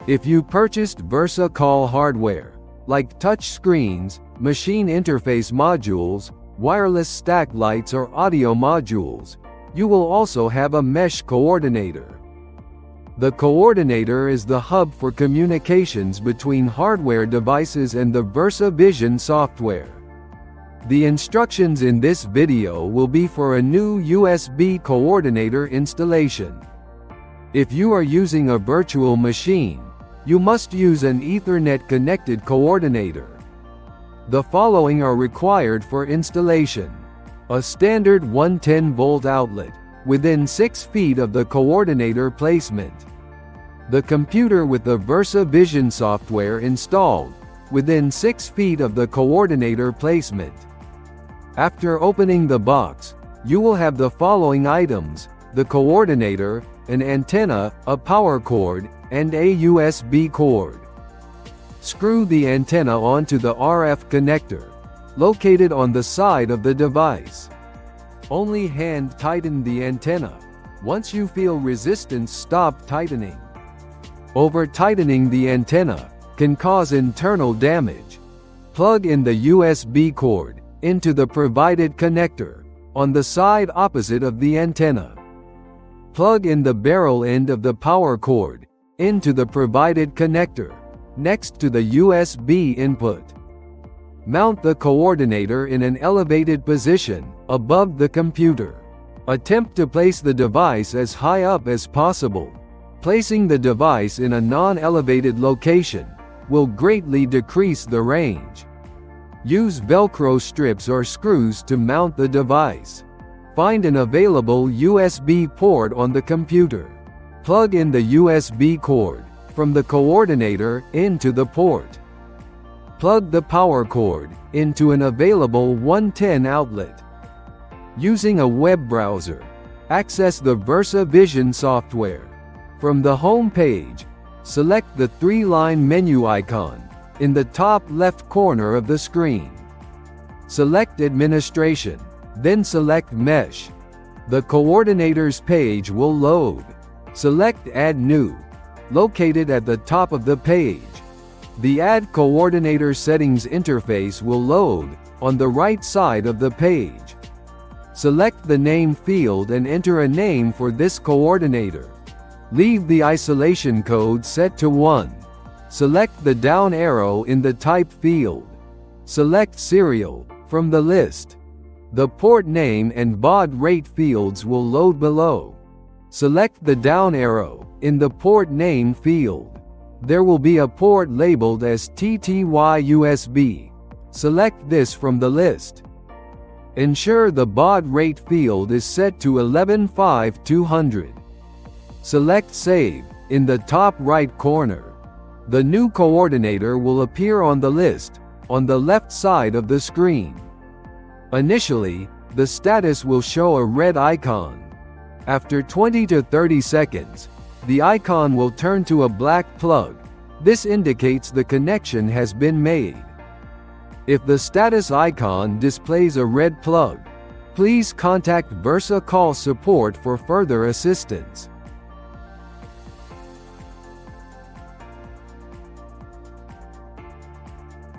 If you purchased VersaCall hardware, like touch screens, machine interface modules, wireless stack lights or audio modules, you will also have a mesh coordinator. The coordinator is the hub for communications between hardware devices and the VersaVision software. The instructions in this video will be for a new USB coordinator installation. If you are using a virtual machine, you must use an Ethernet-connected coordinator. The following are required for installation: a standard 110-volt outlet, within 6 feet of the coordinator placement. The computer with the VersaVision software installed, within 6 feet of the coordinator placement. After opening the box, you will have the following items: the coordinator, an antenna, a power cord, and a USB cord. Screw the antenna onto the RF connector, located on the side of the device. Only hand tighten the antenna. Once you feel resistance, stop tightening. Over-tightening the antenna can cause internal damage. Plug in the USB cord into the provided connector on the side opposite of the antenna. Plug in the barrel end of the power cord into the provided connector next to the USB input. Mount the coordinator in an elevated position above the computer. Attempt to place the device as high up as possible. Placing the device in a non-elevated location will greatly decrease the range. Use Velcro strips or screws to mount the device. Find an available USB port on the computer. Plug in the USB cord from the coordinator into the port. Plug the power cord into an available 110 outlet. Using a web browser, access the VersaVision software. From the home page, select the 3-line menu icon in the top left corner of the screen. Select Administration, then select Mesh. The coordinators page will load. Select Add New, located at the top of the page. The Add Coordinator Settings interface will load on the right side of the page. Select the name field and enter a name for this coordinator. Leave the isolation code set to 1. Select the down arrow in the type field. Select Serial from the list. The port name and baud rate fields will load below. Select the down arrow in the port name field. There will be a port labeled as TTY USB. Select this from the list. Ensure the baud rate field is set to 115200. Select Save in the top right corner. The new coordinator will appear on the list on the left side of the screen. Initially, the status will show a red icon. After 20 to 30 seconds, the icon will turn to a black plug. This indicates the connection has been made. If the status icon displays a red plug, please contact VersaCall support for further assistance.